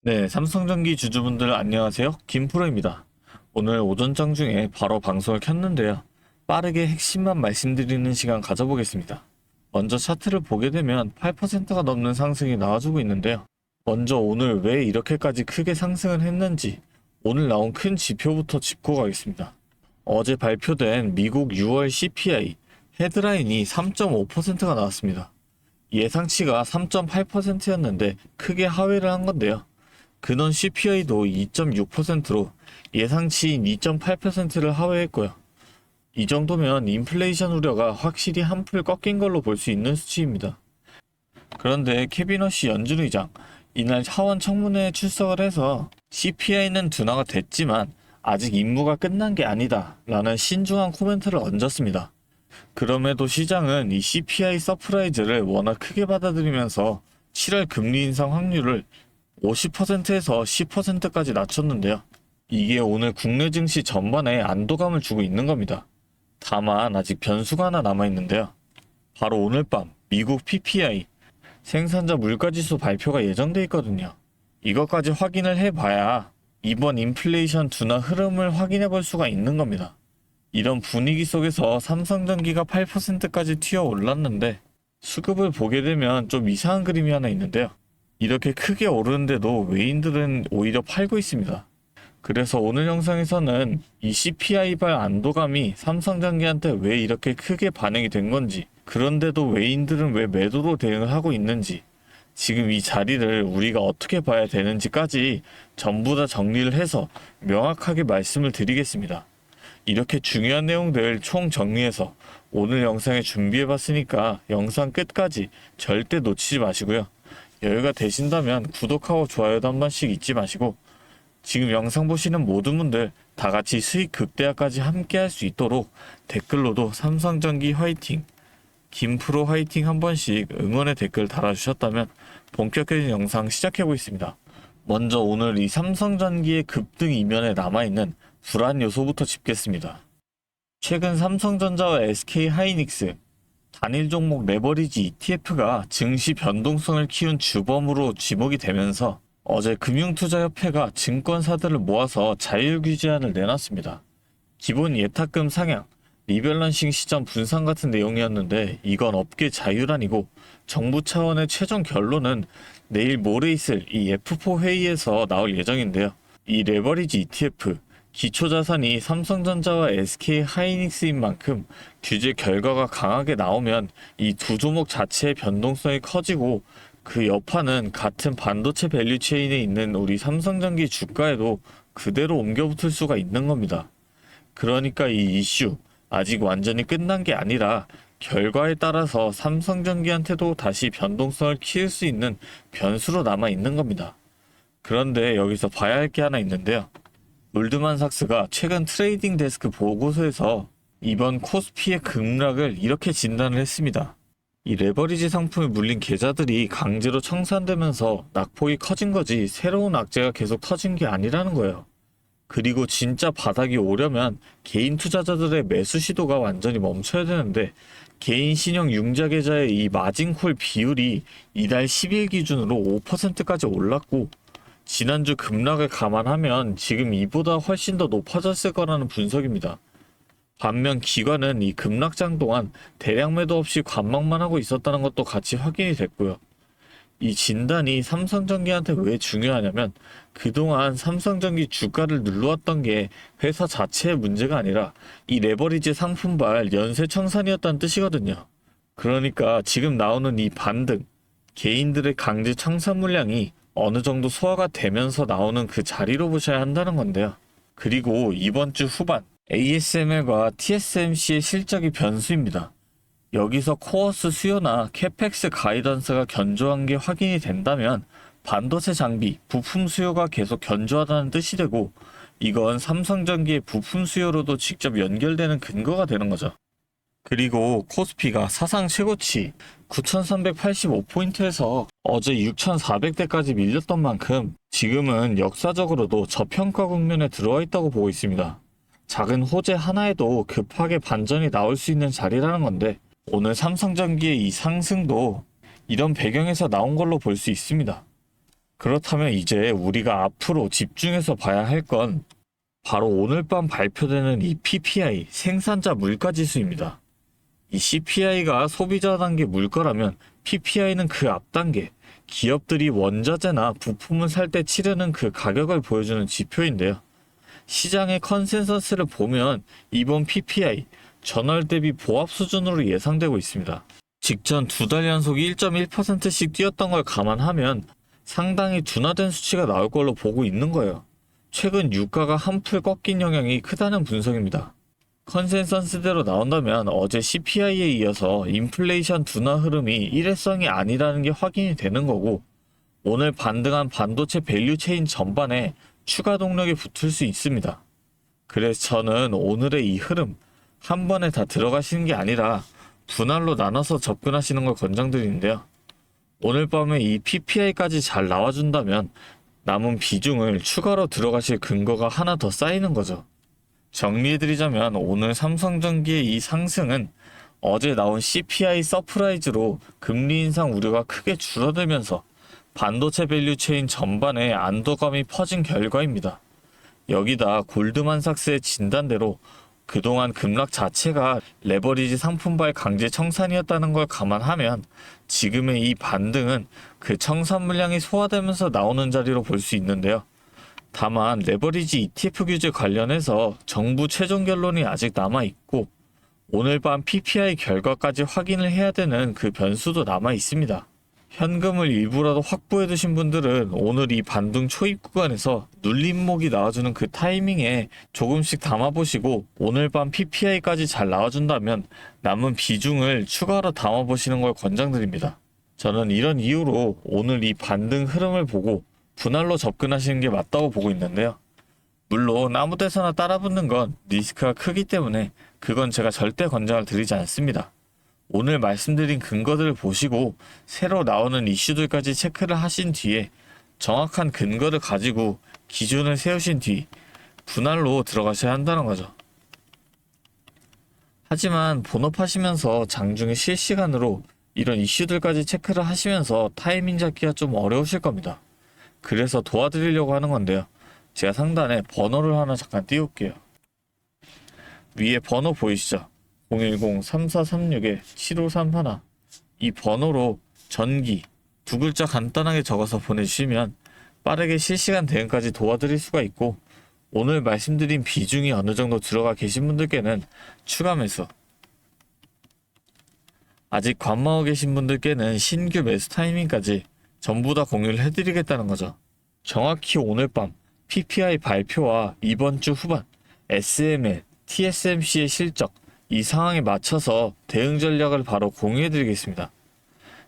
네, 삼성전기 주주분들 안녕하세요. 김프로입니다. 오늘 오전장 중에 바로 방송을 켰는데요. 빠르게 핵심만 말씀드리는 시간 가져보겠습니다. 먼저 차트를 보게 되면 8%가 넘는 상승이 나와주고 있는데요. 먼저 오늘 왜 이렇게까지 크게 상승을 했는지 오늘 나온 큰 지표부터 짚고 가겠습니다. 어제 발표된 미국 6월 CPI 헤드라인이 3.5%가 나왔습니다. 예상치가 3.8%였는데 크게 하회를 한 건데요. 근원 CPI도 2.6%로 예상치인 2.8%를 하회했고요. 이 정도면 인플레이션 우려가 확실히 한풀 꺾인 걸로 볼 수 있는 수치입니다. 그런데 케빈 허시 연준 의장 이날 하원 청문회에 출석을 해서 CPI는 둔화가 됐지만 아직 임무가 끝난 게 아니다 라는 신중한 코멘트를 얹었습니다. 그럼에도 시장은 이 CPI 서프라이즈를 워낙 크게 받아들이면서 7월 금리 인상 확률을 50%에서 10%까지 낮췄는데요. 이게 오늘 국내 증시 전반에 안도감을 주고 있는 겁니다. 다만 아직 변수가 하나 남아있는데요. 바로 오늘 밤 미국 PPI 생산자 물가지수 발표가 예정돼 있거든요. 이것까지 확인을 해봐야 이번 인플레이션 둔화 흐름을 확인해 볼 수가 있는 겁니다. 이런 분위기 속에서 삼성전기가 8%까지 튀어 올랐는데 수급을 보게 되면 좀 이상한 그림이 하나 있는데요. 이렇게 크게 오르는데도 외인들은 오히려 팔고 있습니다. 그래서 오늘 영상에서는 이 CPI발 안도감이 삼성전기한테 왜 이렇게 크게 반영이 된 건지, 그런데도 외인들은 왜 매도로 대응을 하고 있는지, 지금 이 자리를 우리가 어떻게 봐야 되는지까지 전부 다 정리를 해서 명확하게 말씀을 드리겠습니다. 이렇게 중요한 내용들 총 정리해서 오늘 영상에 준비해 봤으니까 영상 끝까지 절대 놓치지 마시고요. 여유가 되신다면 구독하고 좋아요도 한 번씩 잊지 마시고, 지금 영상 보시는 모든 분들 다 같이 수익 극대화까지 함께 할 수 있도록 댓글로도 삼성전기 화이팅, 김프로 화이팅 한 번씩 응원의 댓글 달아주셨다면 본격적인 영상 시작해 보겠습니다. 먼저 오늘 이 삼성전기의 급등 이면에 남아있는 불안 요소부터 짚겠습니다. 최근 삼성전자와 SK하이닉스 단일 종목 레버리지 ETF가 증시 변동성을 키운 주범으로 지목이 되면서 어제 금융투자협회가 증권사들을 모아서 자율규제안을 내놨습니다. 기본 예탁금 상향, 리밸런싱 시점 분산 같은 내용이었는데 이건 업계 자율안이고 정부 차원의 최종 결론은 내일 모레 있을 이 F4 회의에서 나올 예정인데요. 이 레버리지 ETF, 기초자산이 삼성전자와 SK하이닉스인 만큼 규제 결과가 강하게 나오면 이 두 종목 자체의 변동성이 커지고 그 여파는 같은 반도체 밸류체인에 있는 우리 삼성전기 주가에도 그대로 옮겨붙을 수가 있는 겁니다. 그러니까 이 이슈 아직 완전히 끝난 게 아니라 결과에 따라서 삼성전기한테도 다시 변동성을 키울 수 있는 변수로 남아 있는 겁니다. 그런데 여기서 봐야 할 게 하나 있는데요. 골드만삭스가 최근 트레이딩 데스크 보고서에서 이번 코스피의 급락을 이렇게 진단을 했습니다. 이 레버리지 상품에 물린 계좌들이 강제로 청산되면서 낙폭이 커진 거지 새로운 악재가 계속 터진 게 아니라는 거예요. 그리고 진짜 바닥이 오려면 개인 투자자들의 매수 시도가 완전히 멈춰야 되는데 개인 신용 융자 계좌의 이 마진콜 비율이 이달 10일 기준으로 5%까지 올랐고 지난주 급락을 감안하면 지금 이보다 훨씬 더 높아졌을 거라는 분석입니다. 반면 기관은 이 급락장 동안 대량 매도 없이 관망만 하고 있었다는 것도 같이 확인이 됐고요. 이 진단이 삼성전기한테 왜 중요하냐면 그동안 삼성전기 주가를 눌러왔던 게 회사 자체의 문제가 아니라 이 레버리지 상품발 연쇄 청산이었다는 뜻이거든요. 그러니까 지금 나오는 이 반등, 개인들의 강제 청산 물량이 어느 정도 소화가 되면서 나오는 그 자리로 보셔야 한다는 건데요. 그리고 이번 주 후반 ASML과 TSMC의 실적이 변수입니다. 여기서 코어스 수요나 캐펙스 가이던스가 견조한 게 확인이 된다면 반도체 장비, 부품 수요가 계속 견조하다는 뜻이 되고 이건 삼성전기의 부품 수요로도 직접 연결되는 근거가 되는 거죠. 그리고 코스피가 사상 최고치 9,385포인트에서 어제 6,400대까지 밀렸던 만큼 지금은 역사적으로도 저평가 국면에 들어와 있다고 보고 있습니다. 작은 호재 하나에도 급하게 반전이 나올 수 있는 자리라는 건데 오늘 삼성전기의 이 상승도 이런 배경에서 나온 걸로 볼 수 있습니다. 그렇다면 이제 우리가 앞으로 집중해서 봐야 할 건 바로 오늘 밤 발표되는 이 PPI 생산자 물가지수입니다. 이 CPI가 소비자 단계 물가라면 PPI는 그 앞 단계, 기업들이 원자재나 부품을 살 때 치르는 그 가격을 보여주는 지표인데요. 시장의 컨센서스를 보면 이번 PPI 전월 대비 보합 수준으로 예상되고 있습니다. 직전 2달 연속 1.1%씩 뛰었던 걸 감안하면 상당히 둔화된 수치가 나올 걸로 보고 있는 거예요. 최근 유가가 한풀 꺾인 영향이 크다는 분석입니다. 컨센서스대로 나온다면 어제 CPI에 이어서 인플레이션 둔화 흐름이 일회성이 아니라는 게 확인이 되는 거고, 오늘 반등한 반도체 밸류체인 전반에 추가 동력이 붙을 수 있습니다. 그래서 저는 오늘의 이 흐름 한 번에 다 들어가시는 게 아니라 분할로 나눠서 접근하시는 걸 권장드리는데요. 오늘 밤에 이 PPI까지 잘 나와준다면 남은 비중을 추가로 들어가실 근거가 하나 더 쌓이는 거죠. 정리해드리자면 오늘 삼성전기의 이 상승은 어제 나온 CPI 서프라이즈로 금리 인상 우려가 크게 줄어들면서 반도체 밸류체인 전반에 안도감이 퍼진 결과입니다. 여기다 골드만삭스의 진단대로 그동안 급락 자체가 레버리지 상품발 강제 청산이었다는 걸 감안하면 지금의 이 반등은 그 청산 물량이 소화되면서 나오는 자리로 볼 수 있는데요. 다만 레버리지 ETF 규제 관련해서 정부 최종 결론이 아직 남아있고 오늘 밤 PPI 결과까지 확인을 해야 되는 그 변수도 남아 있습니다. 현금을 일부라도 확보해 두신 분들은 오늘 이 반등 초입 구간에서 눌림목이 나와주는 그 타이밍에 조금씩 담아보시고 오늘 밤 PPI까지 잘 나와준다면 남은 비중을 추가로 담아보시는 걸 권장드립니다. 저는 이런 이유로 오늘 이 반등 흐름을 보고 분할로 접근하시는 게 맞다고 보고 있는데요. 물론 아무 데서나 따라붙는 건 리스크가 크기 때문에 그건 제가 절대 권장을 드리지 않습니다. 오늘 말씀드린 근거들을 보시고 새로 나오는 이슈들까지 체크를 하신 뒤에 정확한 근거를 가지고 기준을 세우신 뒤 분할로 들어가셔야 한다는 거죠. 하지만 본업하시면서 장중에 실시간으로 이런 이슈들까지 체크를 하시면서 타이밍 잡기가 좀 어려우실 겁니다. 그래서 도와드리려고 하는 건데요. 제가 상단에 번호를 하나 잠깐 띄울게요. 위에 번호 보이시죠? 010-3436-7531 이 번호로 전기 두 글자 간단하게 적어서 보내주시면 빠르게 실시간 대응까지 도와드릴 수가 있고, 오늘 말씀드린 비중이 어느 정도 들어가 계신 분들께는 추가 매수, 아직 관망하고 계신 분들께는 신규 매수 타이밍까지 전부 다 공유를 해드리겠다는 거죠. 정확히 오늘 밤 PPI 발표와 이번 주 후반 SML, TSMC의 실적 이 상황에 맞춰서 대응 전략을 바로 공유해드리겠습니다.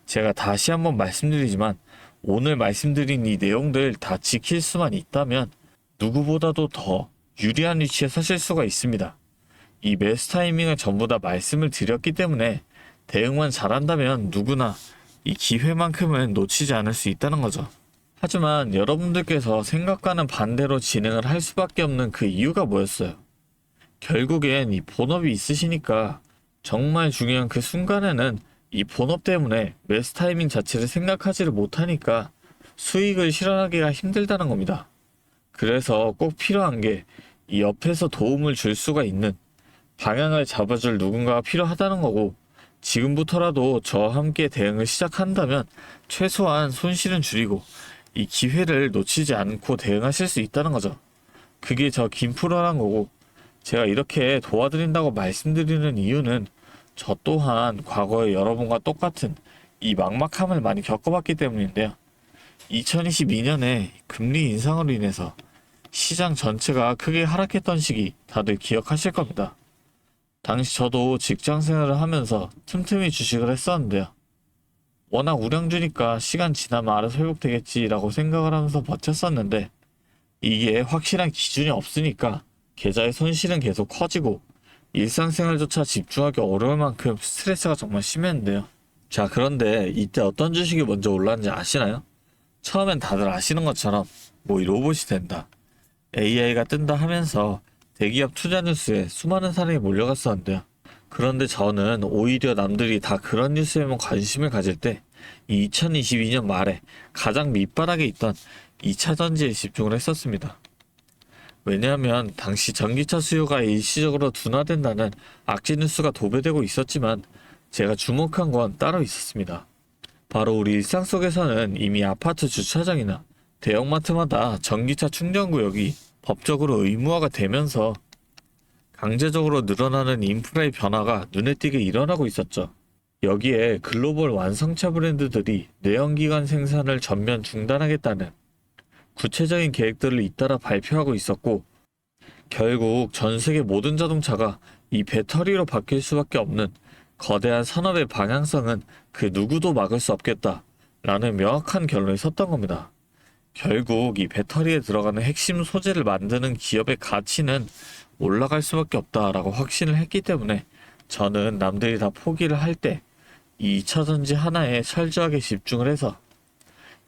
제가 다시 한번 말씀드리지만 오늘 말씀드린 이 내용들 다 지킬 수만 있다면 누구보다도 더 유리한 위치에 서실 수가 있습니다. 이 매수 타이밍을 전부 다 말씀을 드렸기 때문에 대응만 잘한다면 누구나 이 기회만큼은 놓치지 않을 수 있다는 거죠. 하지만 여러분들께서 생각과는 반대로 진행을 할 수밖에 없는 그 이유가 뭐였어요? 결국엔 이 본업이 있으시니까 정말 중요한 그 순간에는 이 본업 때문에 매수 타이밍 자체를 생각하지를 못하니까 수익을 실현하기가 힘들다는 겁니다. 그래서 꼭 필요한 게 이 옆에서 도움을 줄 수가 있는 방향을 잡아줄 누군가가 필요하다는 거고, 지금부터라도 저와 함께 대응을 시작한다면 최소한 손실은 줄이고 이 기회를 놓치지 않고 대응하실 수 있다는 거죠. 그게 저 김프로란 거고, 제가 이렇게 도와드린다고 말씀드리는 이유는 저 또한 과거에 여러분과 똑같은 이 막막함을 많이 겪어봤기 때문인데요. 2022년에 금리 인상으로 인해서 시장 전체가 크게 하락했던 시기 다들 기억하실 겁니다. 당시 저도 직장 생활을 하면서 틈틈이 주식을 했었는데요. 워낙 우량주니까 시간 지나면 알아서 회복되겠지라고 생각을 하면서 버텼었는데 이게 확실한 기준이 없으니까 계좌의 손실은 계속 커지고 일상생활조차 집중하기 어려울 만큼 스트레스가 정말 심했는데요. 자, 그런데 이때 어떤 주식이 먼저 올랐는지 아시나요? 처음엔 다들 아시는 것처럼 뭐 이 로봇이 된다, AI가 뜬다 하면서 대기업 투자 뉴스에 수많은 사람이 몰려갔었는데요. 그런데 저는 오히려 남들이 다 그런 뉴스에만 관심을 가질 때 이 2022년 말에 가장 밑바닥에 있던 2차 전지에 집중을 했었습니다. 왜냐하면 당시 전기차 수요가 일시적으로 둔화된다는 악재 뉴스가 도배되고 있었지만 제가 주목한 건 따로 있었습니다. 바로 우리 일상 속에서는 이미 아파트 주차장이나 대형마트마다 전기차 충전 구역이 법적으로 의무화가 되면서 강제적으로 늘어나는 인프라의 변화가 눈에 띄게 일어나고 있었죠. 여기에 글로벌 완성차 브랜드들이 내연기관 생산을 전면 중단하겠다는 구체적인 계획들을 잇따라 발표하고 있었고, 결국 전 세계 모든 자동차가 이 배터리로 바뀔 수밖에 없는 거대한 산업의 방향성은 그 누구도 막을 수 없겠다라는 명확한 결론이 섰던 겁니다. 결국 이 배터리에 들어가는 핵심 소재를 만드는 기업의 가치는 올라갈 수밖에 없다라고 확신을 했기 때문에 저는 남들이 다 포기를 할 때 이 2차 전지 하나에 철저하게 집중을 해서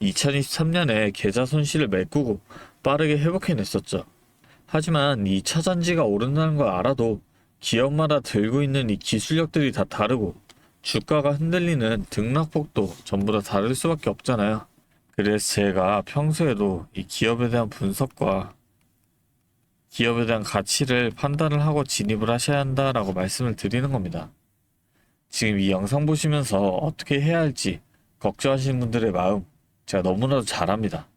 2023년에 계좌 손실을 메꾸고 빠르게 회복해냈었죠. 하지만 이 2차 전지가 오른다는 걸 알아도 기업마다 들고 있는 이 기술력들이 다 다르고 주가가 흔들리는 등락폭도 전부 다 다를 수밖에 없잖아요. 그래서 제가 평소에도 이 기업에 대한 분석과 기업에 대한 가치를 판단을 하고 진입을 하셔야 한다라고 말씀을 드리는 겁니다. 지금 이 영상 보시면서 어떻게 해야 할지 걱정하시는 분들의 마음 제가 너무나도 잘 압니다.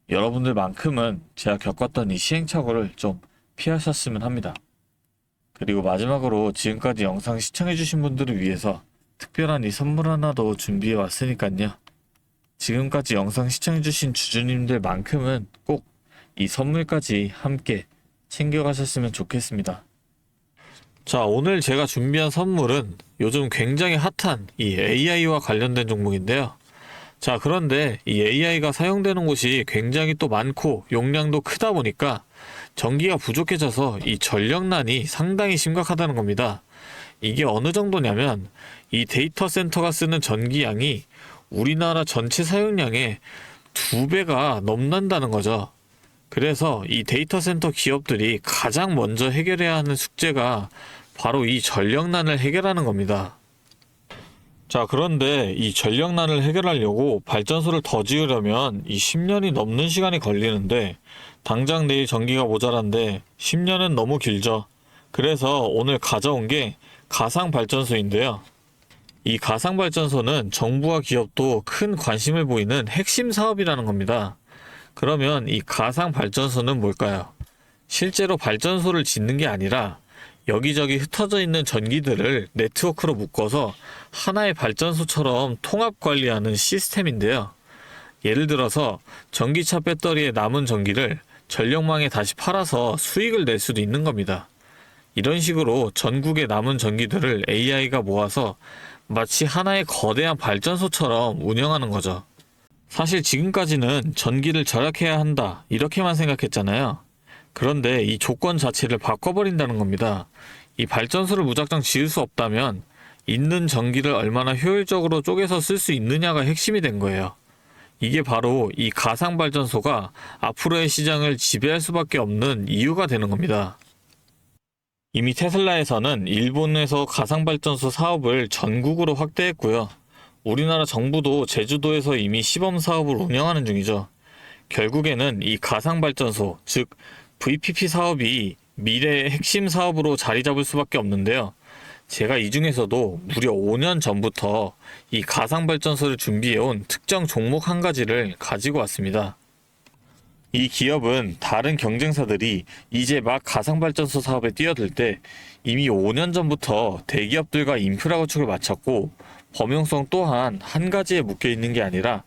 여러분들만큼은 제가 겪었던 이 시행착오를 좀 피하셨으면 합니다. 그리고 마지막으로 지금까지 영상 시청해주신 분들을 위해서 특별한 이 선물 하나도 준비해 왔으니까요. 지금까지 영상 시청해주신 주주님들만큼은 꼭 이 선물까지 함께 챙겨가셨으면 좋겠습니다. 자, 오늘 제가 준비한 선물은 요즘 굉장히 핫한 이 AI와 관련된 종목인데요. 자, 그런데 이 AI가 사용되는 곳이 굉장히 또 많고 용량도 크다 보니까 전기가 부족해져서 이 전력난이 상당히 심각하다는 겁니다. 이게 어느 정도냐면 이 데이터 센터가 쓰는 전기량이 우리나라 전체 사용량의 2배가 넘는다는 거죠. 그래서 이 데이터 센터 기업들이 가장 먼저 해결해야 하는 숙제가 바로 이 전력난을 해결하는 겁니다. 자, 그런데 이 전력난을 해결하려고 발전소를 더 지으려면 이 10년이 넘는 시간이 걸리는데 당장 내일 전기가 모자란데 10년은 너무 길죠. 그래서 오늘 가져온 게 가상발전소인데요. 이 가상발전소는 정부와 기업도 큰 관심을 보이는 핵심 사업이라는 겁니다. 그러면 이 가상발전소는 뭘까요? 실제로 발전소를 짓는 게 아니라 여기저기 흩어져 있는 전기들을 네트워크로 묶어서 하나의 발전소처럼 통합 관리하는 시스템인데요. 예를 들어서 전기차 배터리에 남은 전기를 전력망에 다시 팔아서 수익을 낼 수도 있는 겁니다. 이런 식으로 전국의 남은 전기들을 AI가 모아서 마치 하나의 거대한 발전소처럼 운영하는 거죠. 사실 지금까지는 전기를 절약해야 한다 이렇게만 생각했잖아요. 그런데 이 조건 자체를 바꿔버린다는 겁니다. 이 발전소를 무작정 지을 수 없다면 있는 전기를 얼마나 효율적으로 쪼개서 쓸 수 있느냐가 핵심이 된 거예요. 이게 바로 이 가상발전소가 앞으로의 시장을 지배할 수밖에 없는 이유가 되는 겁니다. 이미 테슬라에서는 일본에서 가상발전소 사업을 전국으로 확대했고요. 우리나라 정부도 제주도에서 이미 시범 사업을 운영하는 중이죠. 결국에는 이 가상발전소, 즉 VPP 사업이 미래의 핵심 사업으로 자리 잡을 수밖에 없는데요. 제가 이 중에서도 무려 5년 전부터 이 가상발전소를 준비해온 특정 종목 한 가지를 가지고 왔습니다. 이 기업은 다른 경쟁사들이 이제 막 가상발전소 사업에 뛰어들 때 이미 5년 전부터 대기업들과 인프라 구축을 마쳤고 범용성 또한 한 가지에 묶여 있는 게 아니라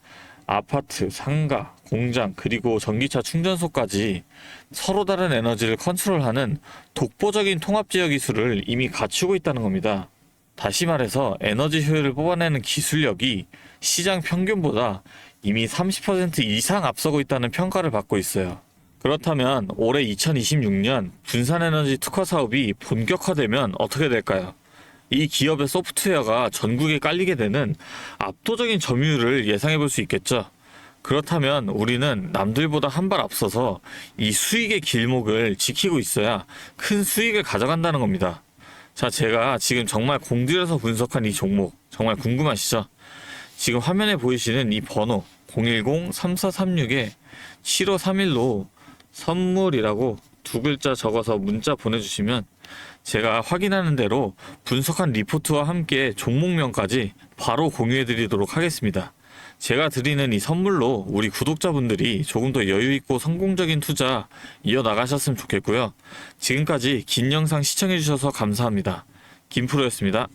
아파트, 상가, 공장, 그리고 전기차 충전소까지 서로 다른 에너지를 컨트롤하는 독보적인 통합제어 기술을 이미 갖추고 있다는 겁니다. 다시 말해서 에너지 효율을 뽑아내는 기술력이 시장 평균보다 이미 30% 이상 앞서고 있다는 평가를 받고 있어요. 그렇다면 올해 2026년 분산에너지 특화 사업이 본격화되면 어떻게 될까요? 이 기업의 소프트웨어가 전국에 깔리게 되는 압도적인 점유율을 예상해 볼 수 있겠죠. 그렇다면 우리는 남들보다 한 발 앞서서 이 수익의 길목을 지키고 있어야 큰 수익을 가져간다는 겁니다. 자, 제가 지금 정말 공들여서 분석한 이 종목 정말 궁금하시죠? 지금 화면에 보이시는 이 번호 010-3436-7531로 선물이라고 두 글자 적어서 문자 보내주시면 제가 확인하는 대로 분석한 리포트와 함께 종목명까지 바로 공유해드리도록 하겠습니다. 제가 드리는 이 선물로 우리 구독자분들이 조금 더 여유있고 성공적인 투자 이어나가셨으면 좋겠고요. 지금까지 긴 영상 시청해주셔서 감사합니다. 김프로였습니다.